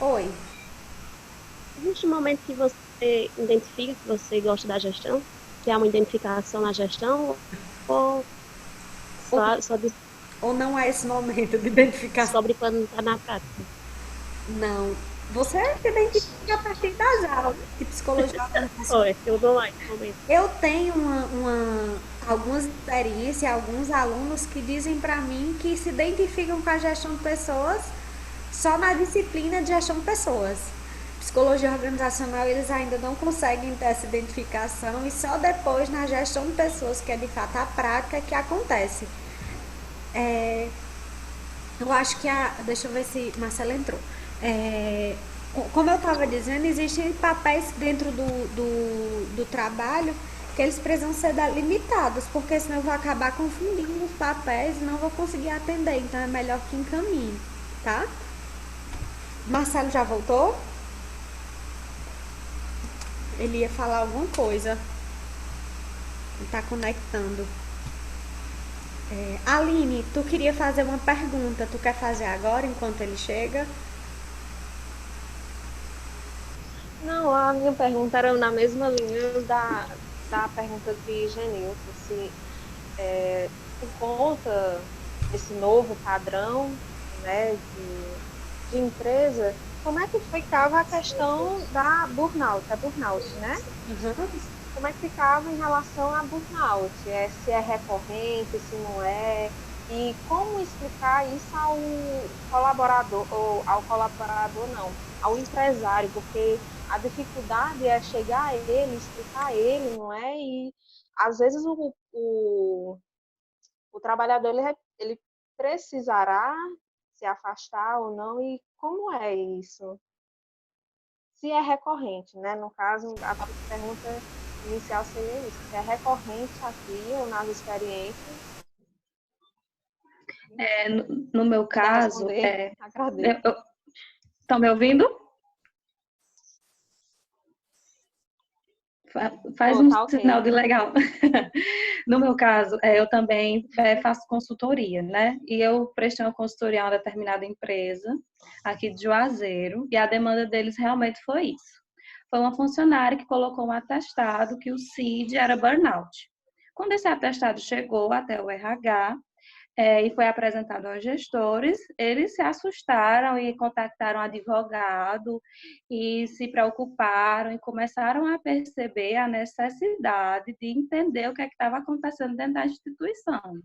Oi. Existe um momento que você identifica que você gosta da gestão? Que há uma identificação na gestão? Ou Ou, só ou não é esse momento de identificação? descobre quando está na prática? Não. Você identifica a partir das aulas de psicologia organizacional. Oi, eu dou lá esse momento. Eu tenho algumas experiências, alguns alunos que dizem para mim que se identificam com a gestão de pessoas só na disciplina de gestão de pessoas. Psicologia organizacional eles ainda não conseguem ter essa identificação e só depois na gestão de pessoas, que é de fato a prática, que acontece. É, eu acho que a. Deixa eu ver se Marcela entrou. É, como eu estava dizendo, existem papéis dentro do trabalho que eles precisam ser limitados, porque senão eu vou acabar confundindo os papéis e não vou conseguir atender. Então é melhor que encaminhe, tá? Marcelo já voltou? Ele ia falar alguma coisa. Ele tá conectando. Aline, tu queria fazer uma pergunta. Tu quer fazer agora enquanto ele chega? Não, a minha pergunta era na mesma linha da pergunta de Genilson, se por conta desse novo padrão, né, de empresa, como é que ficava a questão da burnout, a burnout, né? Uhum. Como é que ficava em relação a burnout? Se é recorrente, se não é, e como explicar isso ao colaborador, ou ao colaborador não, ao empresário, porque a dificuldade é chegar a ele, explicar a ele, não é? E às vezes o trabalhador ele precisará se afastar ou não, e como é isso? Se é recorrente, né? No caso, a pergunta inicial seria isso: se é recorrente aqui ou nas experiências. No meu Se puder caso, responder, agradeço. estão me ouvindo? Faz Oh, um tá sinal ok. de legal. No meu caso, eu também faço consultoria, né? E eu prestei uma consultoria a uma determinada empresa aqui de Juazeiro, e a demanda deles realmente foi isso. Foi uma funcionária que colocou um atestado que o CID era burnout. Quando esse atestado chegou até o RH, e foi apresentado aos gestores, eles se assustaram e contactaram advogado e se preocuparam e começaram a perceber a necessidade de entender o que estava acontecendo dentro da instituição.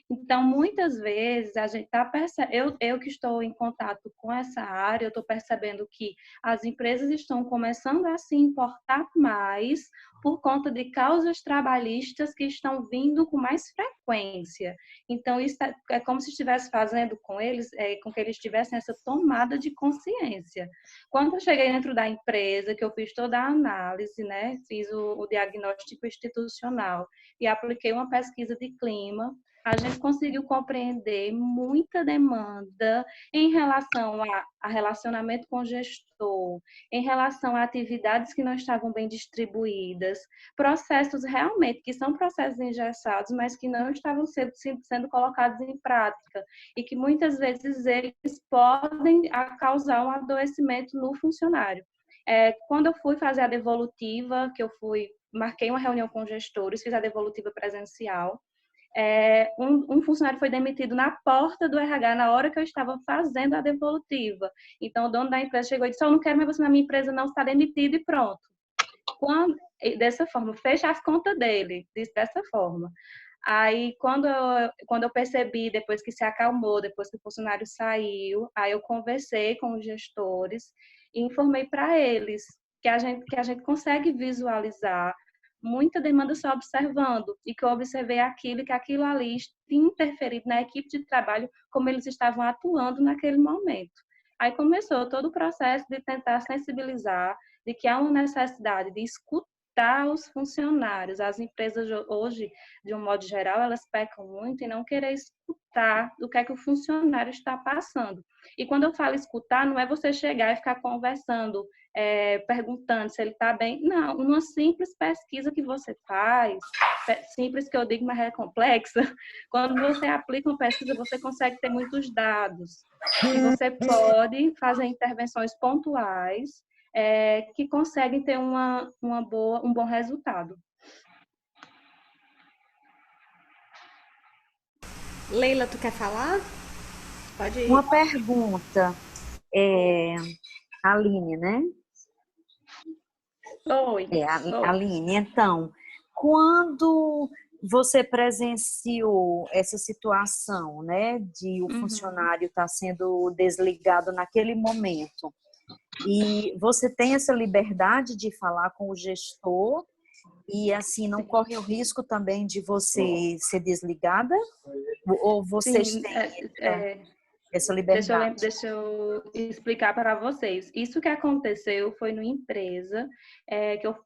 Então, muitas vezes, a gente está percebendo, eu que estou em contato com essa área, eu estou percebendo que as empresas estão começando a se importar mais por conta de causas trabalhistas que estão vindo com mais frequência. Então, isso é como se estivesse fazendo com eles, com que eles tivessem essa tomada de consciência. Quando eu cheguei dentro da empresa, que eu fiz toda a análise, né, fiz o diagnóstico institucional e apliquei uma pesquisa de clima, a gente conseguiu compreender muita demanda em relação a relacionamento com o gestor, em relação a atividades que não estavam bem distribuídas, processos realmente que são processos engessados, mas que não estavam sendo colocados em prática e que muitas vezes eles podem causar um adoecimento no funcionário. Quando eu fui fazer a devolutiva, que eu fui, marquei uma reunião com gestores, fiz a devolutiva presencial, um funcionário foi demitido na porta do RH na hora que eu estava fazendo a devolutiva. Então, o dono da empresa chegou e disse: eu não quero mais você na minha empresa, não, está demitido e pronto. Dessa forma, fecha as contas dele, disse dessa forma. Aí, quando eu percebi, depois que se acalmou, depois que o funcionário saiu, aí eu conversei com os gestores e informei para eles que a gente consegue visualizar muita demanda só observando, e que eu observei aquilo e que aquilo ali tinha interferido na equipe de trabalho, como eles estavam atuando naquele momento. Aí começou todo o processo de tentar sensibilizar de que há uma necessidade de escutar os funcionários. As empresas hoje, de um modo geral, elas pecam muito em não querer escutar o que é que o funcionário está passando. E quando eu falo escutar, não é você chegar e ficar conversando, perguntando se ele está bem. Não, uma simples pesquisa que você faz, simples que eu digo, mas é complexa. Quando você aplica uma pesquisa, você consegue ter muitos dados. E você pode fazer intervenções pontuais que conseguem ter um bom resultado. Leila, tu quer falar? Pode ir. Uma pergunta, é, Aline, né? Oi. Aline, então, quando você presenciou essa situação, né, de o funcionário estar sendo desligado naquele momento, e você tem essa liberdade de falar com o gestor e assim não corre o risco também de você ser desligada? Ou vocês Sim, têm essa liberdade? deixa eu explicar para vocês. Isso que aconteceu foi numa empresa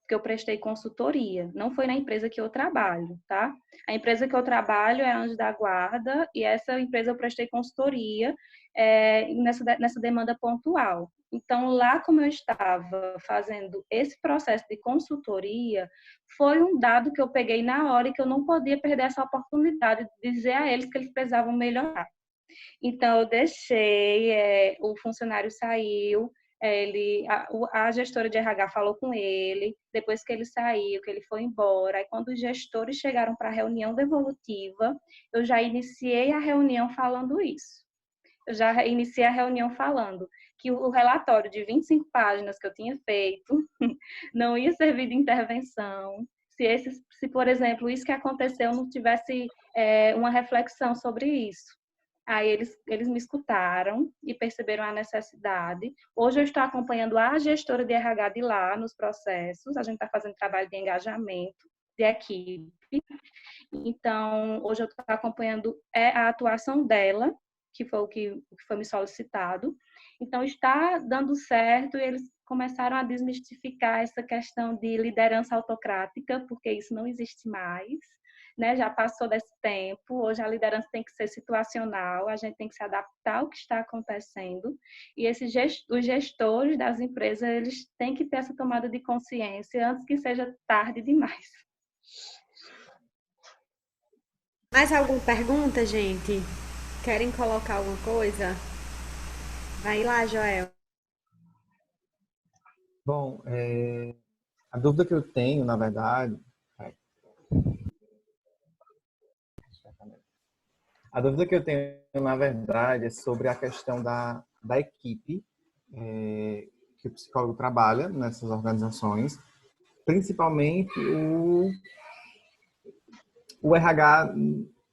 que eu prestei consultoria. Não foi na empresa que eu trabalho, tá? A empresa que eu trabalho é a Anjo da Guarda e essa empresa eu prestei consultoria nessa demanda pontual. Então, lá como eu estava fazendo esse processo de consultoria, foi um dado que eu peguei na hora e que eu não podia perder essa oportunidade de dizer a eles que eles precisavam melhorar. Então, eu deixei, o funcionário saiu, a gestora de RH falou com ele, depois que ele saiu, que ele foi embora. Aí, quando os gestores chegaram para a reunião devolutiva, eu já iniciei a reunião falando isso. Eu já iniciei a reunião falando que o relatório de 25 páginas que eu tinha feito não ia servir de intervenção. Se, por exemplo, isso que aconteceu não tivesse uma reflexão sobre isso. Aí eles me escutaram e perceberam a necessidade. Hoje eu estou acompanhando a gestora de RH de lá nos processos. A gente está fazendo trabalho de engajamento de equipe. Então, hoje eu estou acompanhando a atuação dela, que foi o que foi me solicitado. Então, está dando certo e eles começaram a desmistificar essa questão de liderança autocrática, porque isso não existe mais. Né, já passou desse tempo, hoje a liderança tem que ser situacional, a gente tem que se adaptar ao que está acontecendo, e os gestores das empresas, eles têm que ter essa tomada de consciência antes que seja tarde demais. Mais alguma pergunta, gente? Querem colocar alguma coisa? Vai lá, Joel. Bom, a dúvida que eu tenho, na verdade, é sobre a questão da equipe que o psicólogo trabalha nessas organizações, principalmente o RH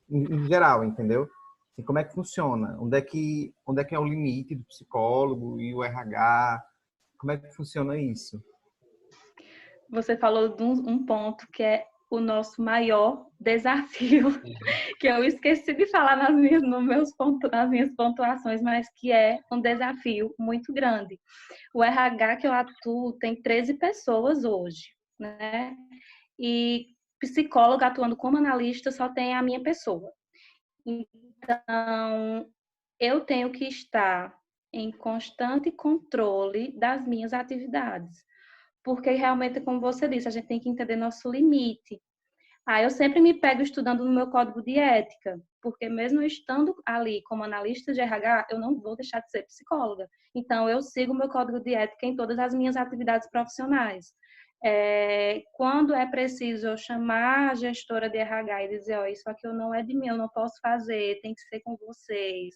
em geral, entendeu? E como é que funciona? Onde é que é o limite do psicólogo e o RH? Como é que funciona isso? Você falou de um ponto que é o nosso maior desafio, que eu esqueci de falar nas minhas pontuações, mas que é um desafio muito grande. O RH que eu atuo tem 13 pessoas hoje, né? E psicóloga atuando como analista só tem a minha pessoa. Então, eu tenho que estar em constante controle das minhas atividades. Porque realmente, como você disse, a gente tem que entender nosso limite. Eu sempre me pego estudando no meu código de ética, porque mesmo eu estando ali como analista de RH, eu não vou deixar de ser psicóloga. Então, eu sigo o meu código de ética em todas as minhas atividades profissionais. Quando é preciso eu chamar a gestora de RH e dizer, isso aqui não é de mim, eu não posso fazer, tem que ser com vocês.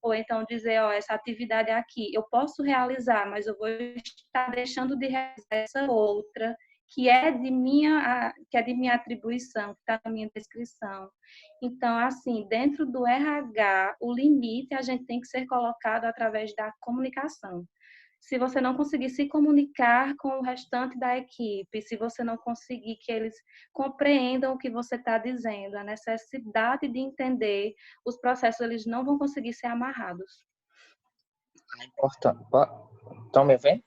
Ou então dizer, essa atividade aqui eu posso realizar, mas eu vou estar deixando de realizar essa outra, que é de minha atribuição, que está na minha descrição. Então, assim, dentro do RH, o limite a gente tem que ser colocado através da comunicação. Se você não conseguir se comunicar com o restante da equipe, se você não conseguir que eles compreendam o que você está dizendo, a necessidade de entender, os processos eles não vão conseguir ser amarrados. É importante. Estão me vendo?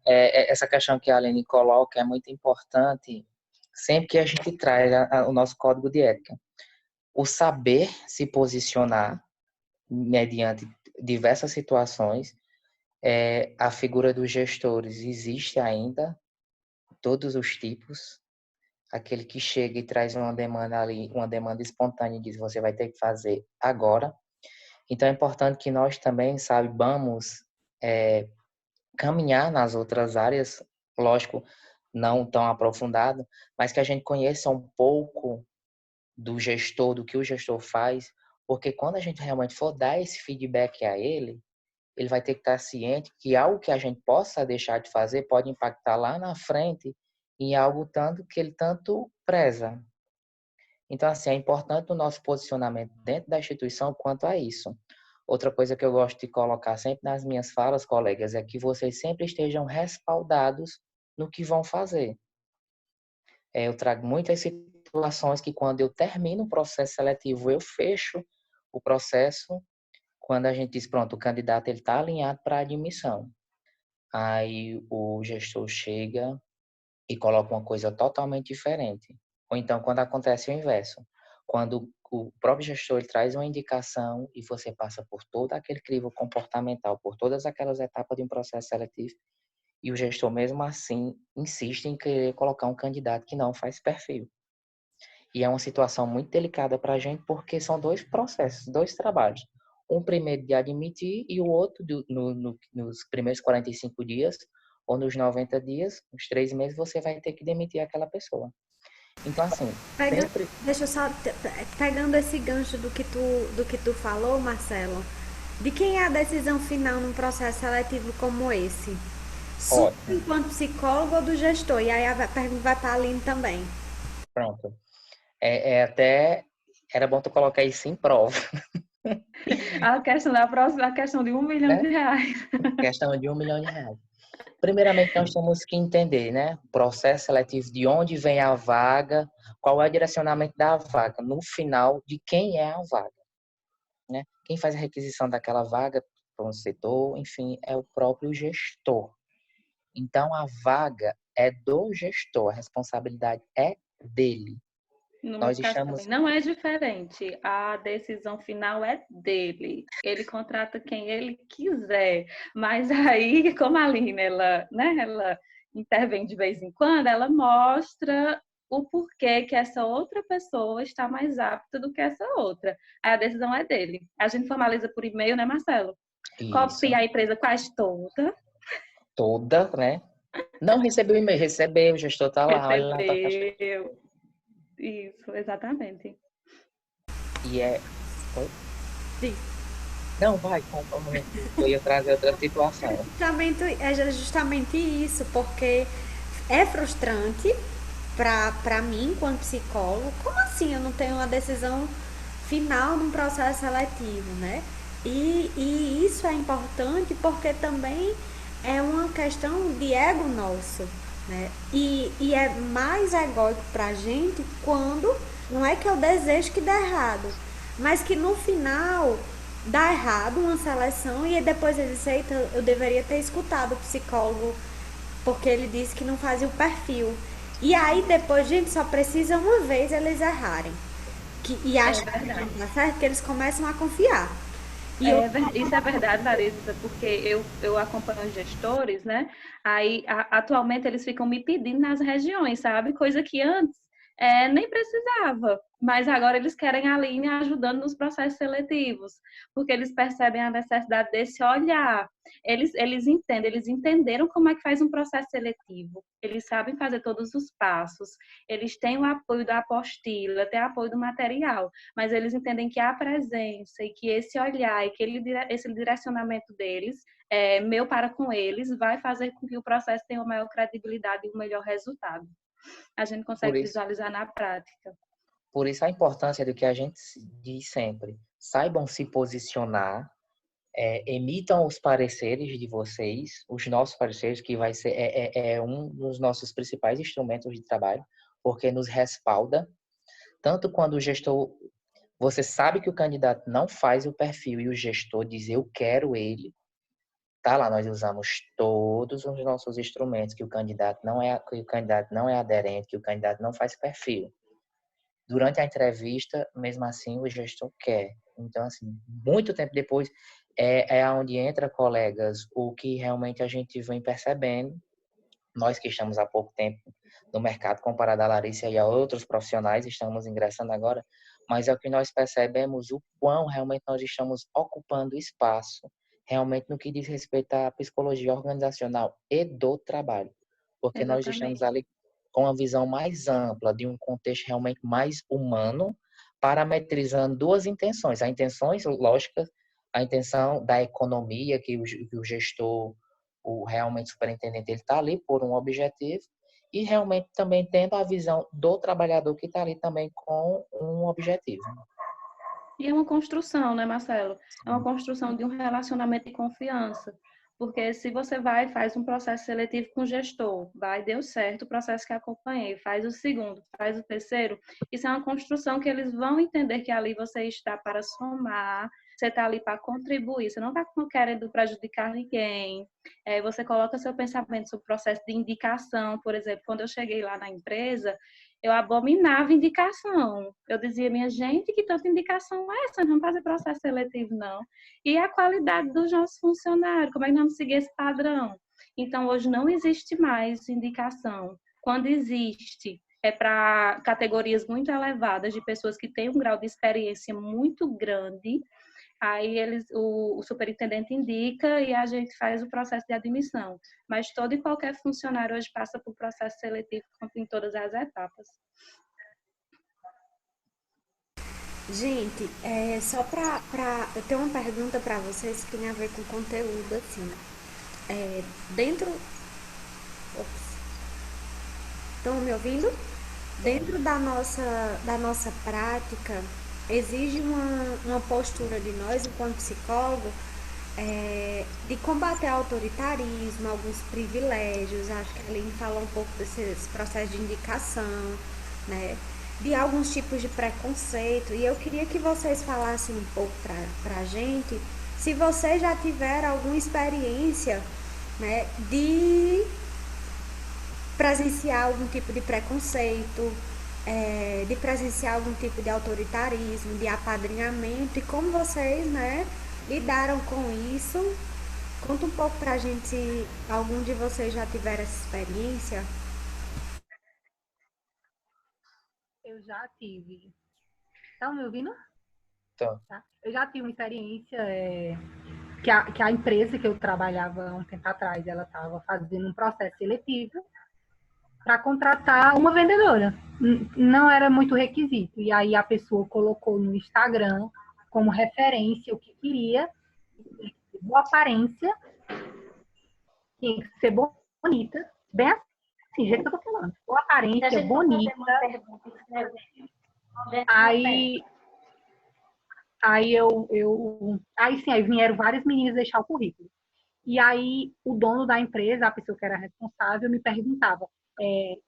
Essa questão que a Aline coloca é muito importante sempre que a gente traz o nosso código de ética. O saber se posicionar mediante diversas situações, a figura dos gestores existe ainda, todos os tipos, aquele que chega e traz uma demanda ali, uma demanda espontânea e diz, você vai ter que fazer agora. Então, é importante que nós também saibamos caminhar nas outras áreas, lógico, não tão aprofundado, mas que a gente conheça um pouco do gestor, do que o gestor faz, porque quando a gente realmente for dar esse feedback a ele, ele vai ter que estar ciente que algo que a gente possa deixar de fazer pode impactar lá na frente em algo tanto que ele tanto preza. Então, assim, é importante o nosso posicionamento dentro da instituição quanto a isso. Outra coisa que eu gosto de colocar sempre nas minhas falas, colegas, é que vocês sempre estejam respaldados no que vão fazer. Eu trago muitas situações que quando eu termino o processo seletivo, eu fecho o processo quando a gente diz, pronto, o candidato ele está alinhado para admissão. Aí o gestor chega e coloca uma coisa totalmente diferente. Ou então, quando acontece o inverso, quando o próprio gestor ele traz uma indicação e você passa por todo aquele crivo comportamental, por todas aquelas etapas de um processo seletivo, e o gestor mesmo assim insiste em querer colocar um candidato que não faz perfil. E é uma situação muito delicada para a gente, porque são dois processos, dois trabalhos. Um primeiro de admitir e o outro nos primeiros 45 dias ou nos 90 dias, nos 3 meses, você vai ter que demitir aquela pessoa. Então, assim, sempre... Deixa eu só, pegando esse gancho do que tu falou, Marcelo, de quem é a decisão final num processo seletivo como esse? Sua Ótimo, enquanto psicólogo ou do gestor? E aí a pergunta vai para a Aline também. pronto. Até... Era bom tu colocar isso em prova, A questão da próxima, a questão de 1 milhão né? de reais. Questão de R$ 1 milhão. Primeiramente, nós temos que entender, né? Processo seletivo, de onde vem a vaga, qual é o direcionamento da vaga, no final, de quem é a vaga, né? Quem faz a requisição daquela vaga para um setor, enfim, é o próprio gestor. Então, a vaga é do gestor, a responsabilidade é dele. No meu Nós caso também estamos... não é diferente. A decisão final é dele. Ele contrata quem ele quiser. Mas aí, como a Aline, ela intervém de vez em quando, ela mostra o porquê que essa outra pessoa está mais apta do que essa outra. Aí a decisão é dele. A gente formaliza por e-mail, né, Marcelo? Isso, Copia a empresa quase toda, né? Não recebeu e-mail, recebeu, o gestor está lá, olha lá, tá caixa. recebeu. Isso, exatamente. E é... Oi? Sim. Não, vai, conta um momento. Eu ia trazer outra situação. É justamente isso, porque é frustrante para mim, enquanto psicólogo. Como assim eu não tenho uma decisão final num processo seletivo, né? E isso é importante porque também é uma questão de ego nosso, né? E é mais egóico pra gente quando não é que eu desejo que dê errado, mas que no final dá errado uma seleção e depois ele diz, eita, eu deveria ter escutado o psicólogo porque ele disse que não fazia o perfil. E aí depois, gente, só precisa uma vez eles errarem. E É acham que verdade. não dá certo, que eles começam a confiar. E eu, Isso é verdade, Larissa, porque eu acompanho os gestores, né? Aí, atualmente, eles ficam me pedindo nas regiões, sabe? Coisa que antes nem precisava, mas agora eles querem a linha ajudando nos processos seletivos, porque eles percebem a necessidade desse olhar. Eles entenderam como é que faz um processo seletivo, eles sabem fazer todos os passos, eles têm o apoio da apostila, têm o apoio do material, mas eles entendem que a presença e que esse olhar e que esse direcionamento deles, meu para com eles, vai fazer com que o processo tenha uma maior credibilidade e um melhor resultado. A gente Por consegue isso, visualizar na prática. por isso a importância do que a gente diz sempre. Saibam se posicionar, emitam os pareceres de vocês, os nossos pareceres, que vai ser um dos nossos principais instrumentos de trabalho, porque nos respalda, tanto quando o gestor, você sabe que o candidato não faz o perfil e o gestor diz, eu quero ele, tá lá, nós usamos todos os nossos instrumentos, que o candidato não é aderente, que o candidato não faz perfil. Durante a entrevista, mesmo assim, o gestor quer. Então, assim, muito tempo depois, é onde entra, colegas, o que realmente a gente vem percebendo, nós que estamos há pouco tempo no mercado, comparado a Larissa e a outros profissionais, estamos ingressando agora, mas é o que nós percebemos o quão realmente nós estamos ocupando espaço, realmente no que diz respeito à psicologia organizacional e do trabalho, porque nós estamos Exatamente. ali com uma visão mais ampla, de um contexto realmente mais humano, parametrizando duas intenções. A intenção, lógica, a intenção da economia, que o gestor, o realmente superintendente, ele está ali por um objetivo, e realmente também tendo a visão do trabalhador que está ali também com um objetivo. E é uma construção, né, Marcelo? É uma construção de um relacionamento de confiança. Porque se você vai e faz um processo seletivo com o gestor, vai, deu certo o processo que acompanhei, faz o segundo, faz o terceiro, isso é uma construção que eles vão entender que ali você está para somar, você está ali para contribuir, você não está querendo prejudicar ninguém. Você coloca seu pensamento sobre o processo de indicação, por exemplo, quando eu cheguei lá na empresa, eu abominava indicação. Eu dizia, minha gente, que tanta indicação é essa? Não vamos fazer processo seletivo, não. E a qualidade dos nossos funcionários, como é que nós vamos seguir esse padrão? Então, hoje não existe mais indicação. Quando existe, é para categorias muito elevadas de pessoas que têm um grau de experiência muito grande. Aí o superintendente indica e a gente faz o processo de admissão. Mas todo e qualquer funcionário hoje passa por processo seletivo em todas as etapas. Gente, só eu tenho uma pergunta para vocês que tem a ver com conteúdo, assim. Dentro. Ops, estão me ouvindo? Dentro da nossa prática, exige uma postura de nós, enquanto psicólogo, de combater autoritarismo, alguns privilégios. Acho que a Aline falou um pouco desses processos de indicação, né? De alguns tipos de preconceito. E eu queria que vocês falassem um pouco para a gente se vocês já tiveram alguma experiência, né, de presenciar algum tipo de preconceito, de presenciar algum tipo de autoritarismo, de apadrinhamento, e como vocês, né, lidaram com isso. Conta um pouco pra gente se algum de vocês já tiveram essa experiência. Eu já tive. Estão me ouvindo? Então, Tá? Eu já tive uma experiência que a empresa que eu trabalhava um tempo atrás, ela estava fazendo um processo seletivo para contratar uma vendedora. Não era muito requisito. E aí a pessoa colocou no Instagram como referência o que queria, boa aparência, tinha que ser bonita, bem assim, jeito que eu tô falando. Boa aparência, bonita. Aí vieram várias meninas deixar o currículo. E aí o dono da empresa, a pessoa que era responsável, me perguntava,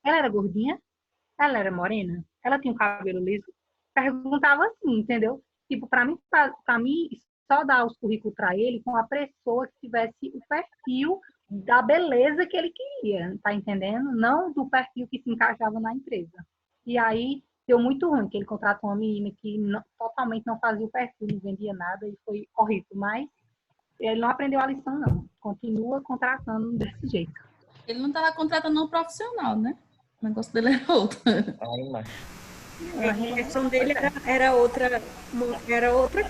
ela era gordinha? Ela era morena? Ela tinha um cabelo liso? Perguntava assim, entendeu? Tipo, para mim só dar os currículos para ele com a pessoa que tivesse o perfil da beleza que ele queria, tá entendendo? Não do perfil que se encaixava na empresa. E aí deu muito ruim, que ele contratou uma menina que totalmente não fazia o perfil, não vendia nada e foi horrível. Mas ele não aprendeu a lição, não. Continua contratando desse jeito. Ele não estava contratando um profissional, né? O negócio dele era outro. aí, mas A questão dele era outra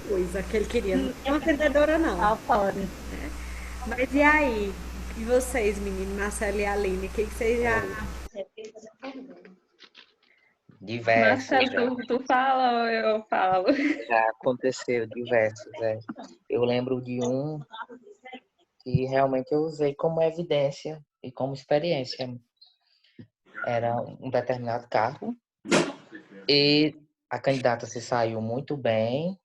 coisa que ele queria. Não era uma vendedora, não. Fora. Mas e aí? E vocês, meninos, Marcelo e Aline, o que vocês já... diversos Marcelo, tu fala ou eu falo? já aconteceu, diversos. Eu lembro de um que realmente eu usei como evidência e como experiência. Era um determinado cargo e a candidata se saiu muito bem.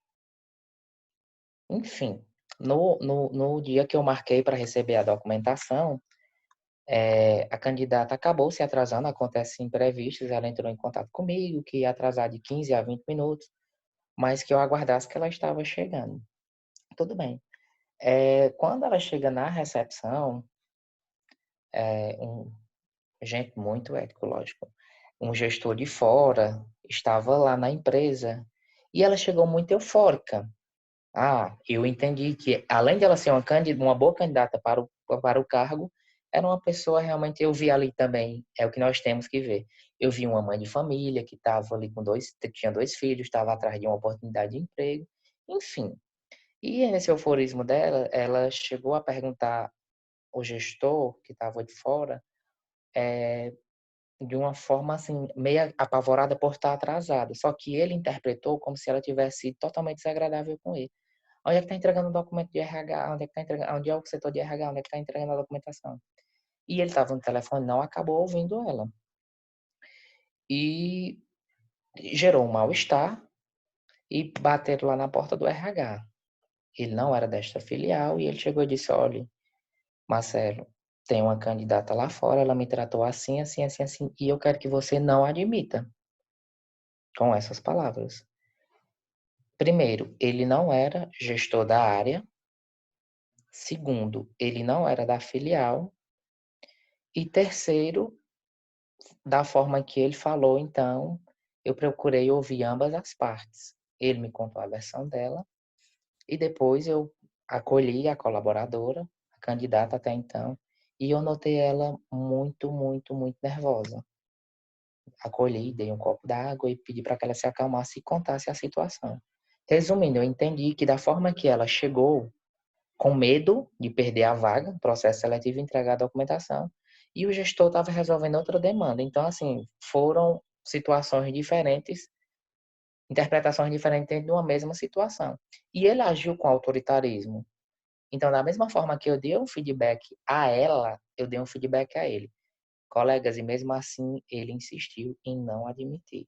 Enfim, no dia que eu marquei para receber a documentação, a candidata acabou se atrasando, acontece imprevistos, ela entrou em contato comigo, que ia atrasar de 15 a 20 minutos, mas que eu aguardasse que ela estava chegando. Tudo bem. Quando ela chega na recepção, gente muito ético, lógico, um gestor de fora estava lá na empresa e ela chegou muito eufórica. Eu entendi que, além de ela ser uma boa candidata para o cargo, Era uma pessoa realmente, eu vi ali também, é o que nós temos que ver. Eu vi uma mãe de família que estava ali tinha 2 filhos, estava atrás de uma oportunidade de emprego, enfim. E nesse euforismo dela, ela chegou a perguntar ao gestor que estava de fora, de uma forma assim, meio apavorada por estar atrasada. Só que ele interpretou como se ela tivesse sido totalmente desagradável com ele. Onde é que está entregando o documento de RH? Onde é que está entregando? Onde é o setor de RH? Onde é que está entregando a documentação? E ele estava no telefone, não acabou ouvindo ela. E gerou um mal-estar e bateram lá na porta do RH. Ele não era desta filial e ele chegou e disse, olha, Marcelo, tem uma candidata lá fora, ela me tratou assim, assim, assim, assim, e eu quero que você não admita. Com essas palavras. Primeiro, ele não era gestor da área. Segundo, ele não era da filial. E terceiro, da forma que ele falou, então, eu procurei ouvir ambas as partes. Ele me contou a versão dela e depois eu acolhi a colaboradora, a candidata até então, e eu notei ela muito, muito, muito nervosa. Acolhi, dei um copo d'água e pedi para que ela se acalmasse e contasse a situação. Resumindo, eu entendi que da forma que ela chegou, com medo de perder a vaga, processo seletivo e entregar a documentação, e o gestor estava resolvendo outra demanda. Então, assim, foram situações diferentes, interpretações diferentes dentro de uma mesma situação. E ele agiu com autoritarismo. Então, da mesma forma que eu dei um feedback a ela, eu dei um feedback a ele. Colegas, e mesmo assim, ele insistiu em não admitir.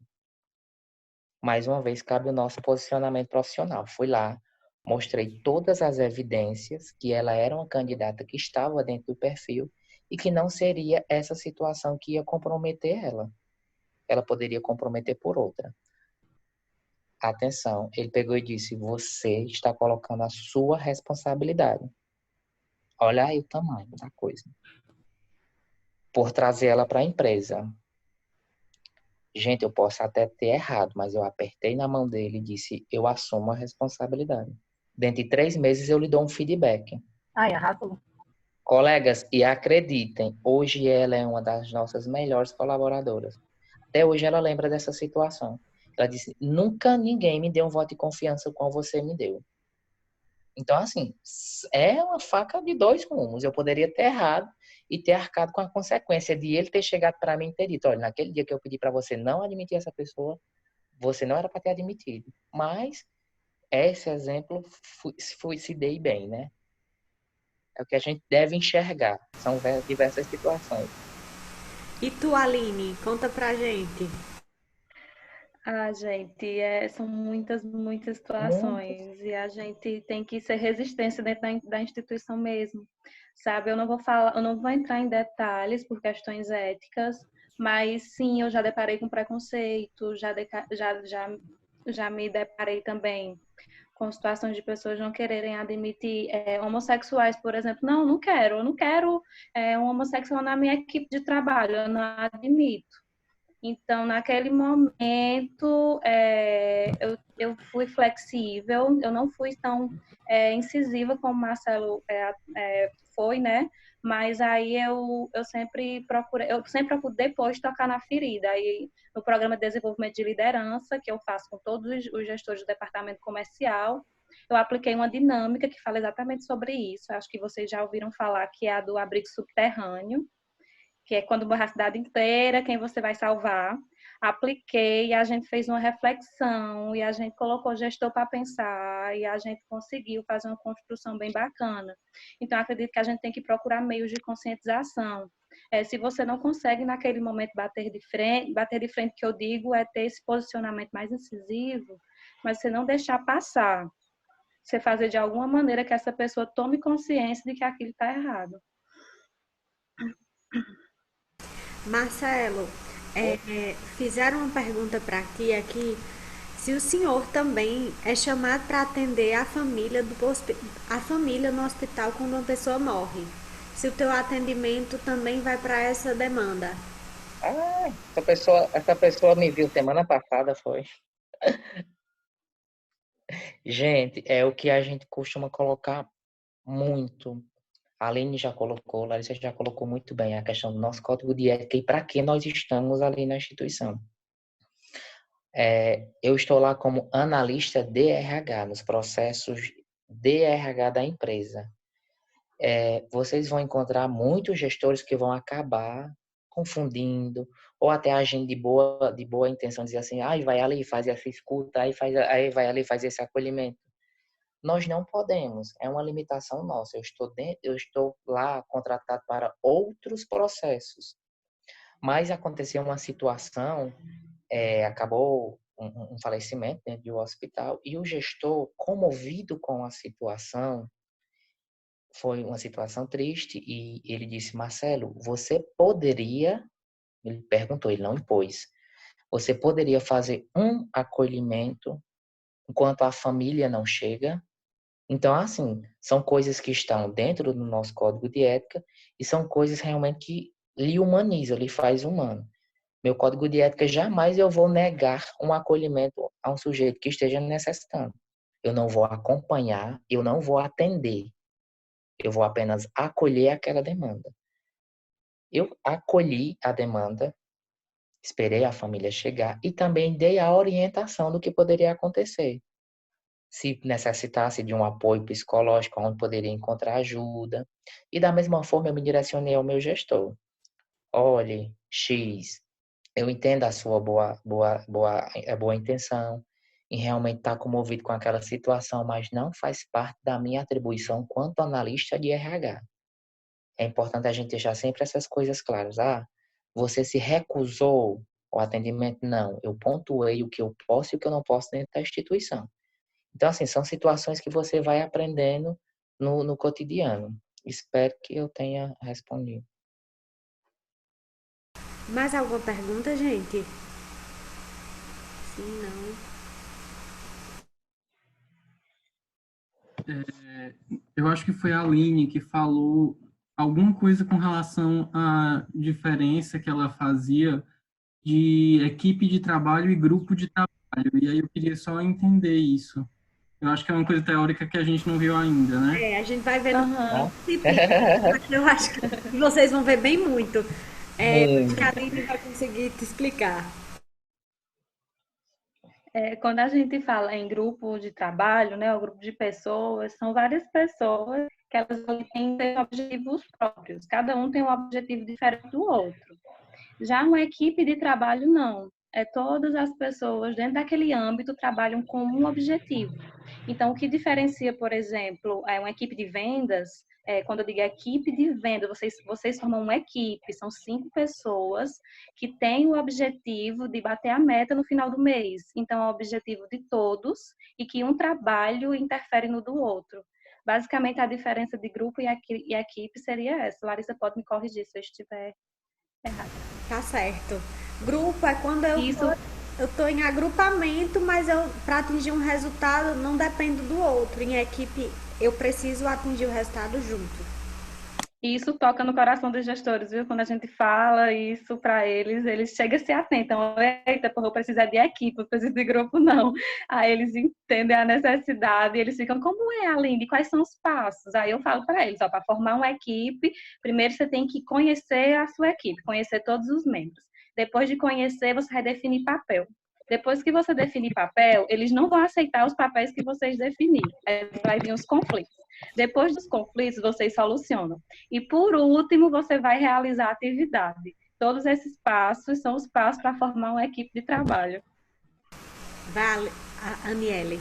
Mais uma vez, cabe o nosso posicionamento profissional. Fui lá, mostrei todas as evidências que ela era uma candidata que estava dentro do perfil e que não seria essa situação que ia comprometer ela. Ela poderia comprometer por outra. Atenção, ele pegou e disse, você está colocando a sua responsabilidade. Olha aí o tamanho da coisa. Por trazer ela para a empresa. Gente, eu posso até ter errado, mas eu apertei na mão dele e disse, eu assumo a responsabilidade. Dentro de 3 meses eu lhe dou um feedback. Ai, arrasou. Colegas, e acreditem, hoje ela é uma das nossas melhores colaboradoras. Até hoje ela lembra dessa situação. Ela disse, nunca ninguém me deu um voto de confiança como você me deu. Então, assim, é uma faca de 2 gumes. Eu poderia ter errado e ter arcado com a consequência de ele ter chegado para mim e ter dito, olha, naquele dia que eu pedi para você não admitir essa pessoa, você não era para ter admitido. Mas esse exemplo se dei bem, né? É o que a gente deve enxergar. São diversas situações. E tu, Aline, conta pra gente. Ah, gente, são muitas, muitas Muitas. situações e a gente tem que ser resistência dentro da instituição mesmo, sabe? Eu não vou falar, eu não vou entrar em detalhes por questões éticas, mas sim, eu já deparei com preconceito, já me deparei também com situações de pessoas não quererem admitir homossexuais, por exemplo. Não, eu não quero um homossexual na minha equipe de trabalho, eu não admito. Então, naquele momento, eu fui flexível, eu não fui tão incisiva como o Marcelo foi, né? Mas aí eu sempre procuro depois tocar na ferida. Aí, no programa de desenvolvimento de liderança, que eu faço com todos os gestores do departamento comercial, eu apliquei uma dinâmica que fala exatamente sobre isso. Acho que vocês já ouviram falar, que é a do abrigo subterrâneo, que é quando morrer a cidade inteira, quem você vai salvar. Apliquei, a gente fez uma reflexão e a gente colocou o gestor para pensar e a gente conseguiu fazer uma construção bem bacana. Então, acredito que a gente tem que procurar meios de conscientização. Se você não consegue naquele momento bater de frente, que eu digo é ter esse posicionamento mais incisivo, mas você não deixar passar. Você fazer de alguma maneira que essa pessoa tome consciência de que aquilo está errado. Marcelo, fizeram uma pergunta para ti aqui, se o senhor também é chamado para atender a família no hospital quando uma pessoa morre. Se o teu atendimento também vai para essa demanda. Ah, essa pessoa me viu semana passada, foi. Gente, é o que a gente costuma colocar muito. A Aline já colocou, Larissa já colocou muito bem a questão do nosso código de ética e para que nós estamos ali na instituição. Eu estou lá como analista de RH, nos processos de RH da empresa. Vocês vão encontrar muitos gestores que vão acabar confundindo, ou até agindo de boa intenção, dizer assim, vai ali, faz essa escuta, aí vai ali, faz esse acolhimento. Nós não podemos, é uma limitação nossa. Eu estou lá contratado para outros processos. Mas aconteceu uma situação, acabou um falecimento dentro do hospital, e o gestor, comovido com a situação, foi uma situação triste, e ele disse, Marcelo, você poderia, ele perguntou, ele não impôs, você poderia fazer um acolhimento enquanto a família não chega? Então, assim, são coisas que estão dentro do nosso código de ética e são coisas realmente que lhe humaniza, lhe faz humano. Meu código de ética, jamais eu vou negar um acolhimento a um sujeito que esteja necessitando. Eu não vou acompanhar, eu não vou atender. Eu vou apenas acolher aquela demanda. Eu acolhi a demanda, esperei a família chegar e também dei a orientação do que poderia acontecer. Se necessitasse de um apoio psicológico, onde poderia encontrar ajuda. E da mesma forma eu me direcionei ao meu gestor. Olhe, X, eu entendo a sua boa intenção em realmente estar comovido com aquela situação, mas não faz parte da minha atribuição quanto analista de RH. É importante a gente deixar sempre essas coisas claras. Você se recusou ao atendimento? Não, eu pontuei o que eu posso e o que eu não posso dentro da instituição. Então, assim, são situações que você vai aprendendo no cotidiano. Espero que eu tenha respondido. Mais alguma pergunta, gente? Sim, não. Eu acho que foi a Aline que falou alguma coisa com relação à diferença que ela fazia de equipe de trabalho e grupo de trabalho. E aí eu queria só entender isso. Eu acho que é uma coisa teórica que a gente não viu ainda, né? A gente vai vendo Aham. eu acho que vocês vão ver bem muito. Acho que a Muito. Aline vai conseguir te explicar. Quando a gente fala em grupo de trabalho, né, o grupo de pessoas, são várias pessoas que elas têm objetivos próprios. Cada um tem um objetivo diferente do outro. Já uma equipe de trabalho, não. Todas as pessoas dentro daquele âmbito trabalham com um objetivo. Então, o que diferencia, por exemplo, uma equipe de vendas, quando eu digo equipe de venda, vocês formam uma equipe, são 5 pessoas que têm o objetivo de bater a meta no final do mês. Então, é o objetivo de todos e que um trabalho interfere no do outro. Basicamente, a diferença de grupo e equipe seria essa. Larissa pode me corrigir se eu estiver errada. Tá certo. Grupo é quando Isso. eu tô em agrupamento, mas para atingir um resultado não dependo do outro. Em equipe eu preciso atingir o resultado junto. E isso toca no coração dos gestores, viu? Quando a gente fala isso para eles chegam a se atentam. Eita, porra, eu preciso de equipe, eu preciso de grupo, não. Aí eles entendem a necessidade e eles ficam, como é, Aline? Quais são os passos? Aí eu falo para eles, para formar uma equipe, primeiro você tem que conhecer a sua equipe, conhecer todos os membros. Depois de conhecer, você vai definir papel. Depois que você definir papel, eles não vão aceitar os papéis que vocês definirem. Aí vai vir os conflitos. Depois dos conflitos, vocês solucionam. E, por último, você vai realizar a atividade. Todos esses passos são os passos para formar uma equipe de trabalho. Vale, Aniele.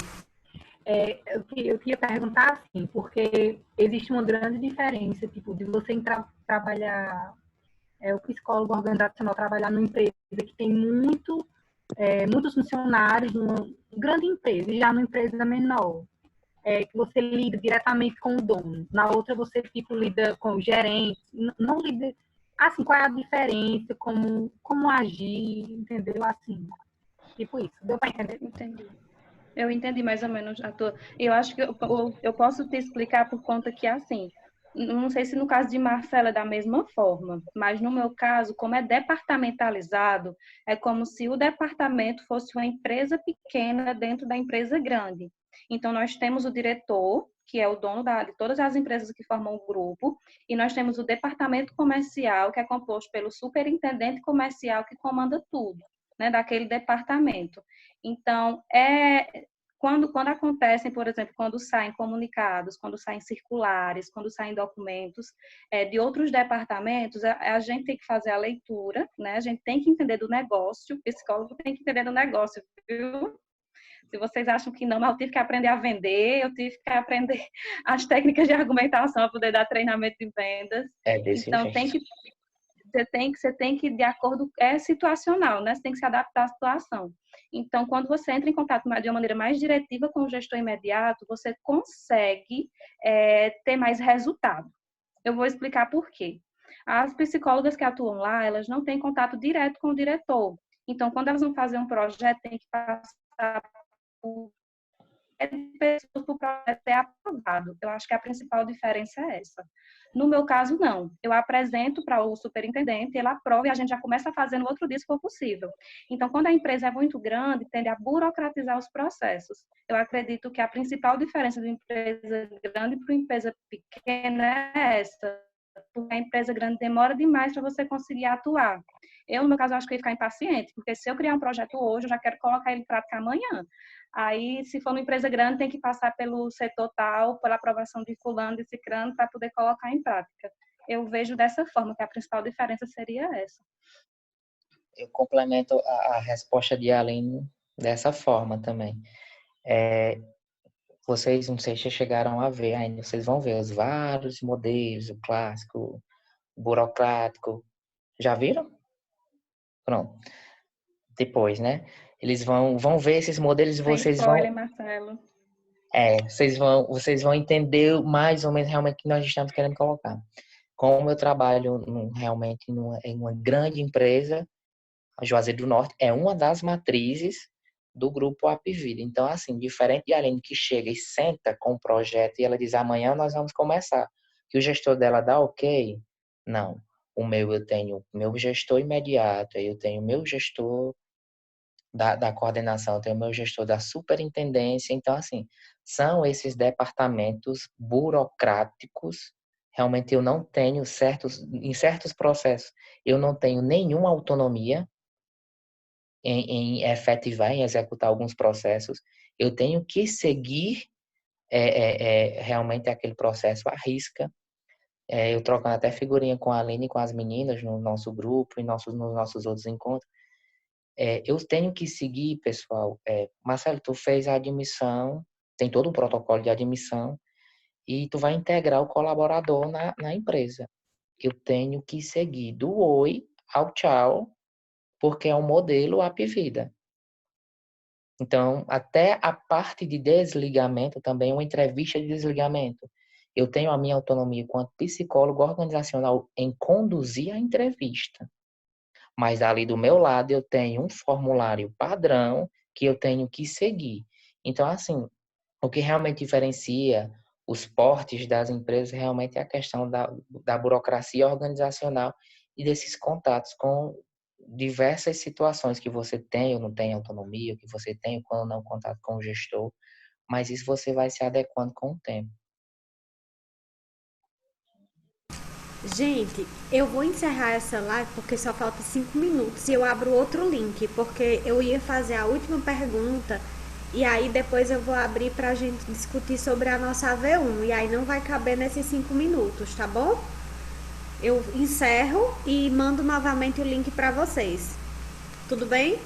Eu queria perguntar assim, porque existe uma grande diferença, tipo, de você trabalhar, o psicólogo organizacional trabalhar numa empresa que tem muitos funcionários, numa grande empresa, e já numa empresa menor. Que você lida diretamente com o dono. Na outra, você tipo, lida com o gerente. Não lida... Assim, qual é a diferença? Como agir? Entendeu? Assim, tipo isso. Deu para entender? Entendi. Eu entendi mais ou menos a tua... Eu acho que eu posso te explicar por conta que, assim, não sei se no caso de Marcela é da mesma forma, mas no meu caso, como é departamentalizado, é como se o departamento fosse uma empresa pequena dentro da empresa grande. Então, nós temos o diretor, que é o dono de todas as empresas que formam o grupo, e nós temos o departamento comercial, que é composto pelo superintendente comercial, que comanda tudo, né, daquele departamento. Então, quando acontecem, por exemplo, quando saem comunicados, quando saem circulares, quando saem documentos de outros departamentos, a gente tem que fazer a leitura, né? A gente tem que entender do negócio, o psicólogo tem que entender do negócio, viu? Se vocês acham que não, mas eu tive que aprender a vender, eu tive que aprender as técnicas de argumentação para poder dar treinamento de vendas. É desse Então, jeito. você tem que, de acordo, é situacional, né? Você tem que se adaptar à situação. Então, quando você entra em contato de uma maneira mais diretiva com o gestor imediato, você consegue ter mais resultado. Eu vou explicar por quê. As psicólogas que atuam lá, elas não têm contato direto com o diretor. Então, quando elas vão fazer um projeto, tem que passar por pessoas para o projeto ser aprovado. Eu acho que a principal diferença é essa. No meu caso, não. Eu apresento para o superintendente, ele aprova e a gente já começa a fazer no outro dia, se for possível. Então, quando a empresa é muito grande, tende a burocratizar os processos. Eu acredito que a principal diferença de uma empresa grande para uma empresa pequena é essa. Porque a empresa grande demora demais para você conseguir atuar. Eu, no meu caso, acho que eu ia ficar impaciente, porque se eu criar um projeto hoje, eu já quero colocar ele em prática amanhã. Aí, se for uma empresa grande, tem que passar pelo setor tal, pela aprovação de fulano, de cicrano, para poder colocar em prática. Eu vejo dessa forma, que a principal diferença seria essa. Eu complemento a resposta de Aline dessa forma também. Vocês, não sei se chegaram a ver ainda, vocês vão ver os vários modelos, o clássico, o burocrático. Já viram? Pronto. Depois, né? Eles vão ver esses modelos e Sem vocês spoiler, Marcelo. vocês vão entender mais ou menos realmente o que nós estamos querendo colocar. Como eu trabalho realmente em uma grande empresa, a Juazeiro do Norte é uma das matrizes do grupo Apvida. Então, assim, diferente de Aline que chega e senta com o projeto e ela diz, amanhã nós vamos começar. Que o gestor dela dá ok? Não. Eu tenho meu gestor imediato, eu tenho meu gestor da coordenação, eu tenho meu gestor da superintendência. Então, assim, são esses departamentos burocráticos. Realmente eu não tenho em certos processos, eu não tenho nenhuma autonomia em efetivar, em executar alguns processos. Eu tenho que seguir realmente aquele processo à risca. Eu trocando até figurinha com a Aline e com as meninas no nosso grupo e nos nossos outros encontros. Eu tenho que seguir, pessoal. Marcelo, tu fez a admissão, tem todo um protocolo de admissão e tu vai integrar o colaborador na empresa. Eu tenho que seguir do oi ao tchau, porque é um modelo Apvida. Então, até a parte de desligamento também, uma entrevista de desligamento. Eu tenho a minha autonomia enquanto psicólogo organizacional em conduzir a entrevista. Mas ali do meu lado eu tenho um formulário padrão que eu tenho que seguir. Então, assim, o que realmente diferencia os portes das empresas realmente é a questão da burocracia organizacional e desses contatos com diversas situações que você tem ou não tem autonomia, que você tem quando não contato com o gestor, mas isso você vai se adequando com o tempo. Gente, eu vou encerrar essa live porque só falta 5 minutos e eu abro outro link, porque eu ia fazer a última pergunta e aí depois eu vou abrir pra gente discutir sobre a nossa AV1 e aí não vai caber nesses 5 minutos, tá bom? Eu encerro e mando novamente o link pra vocês. Tudo bem?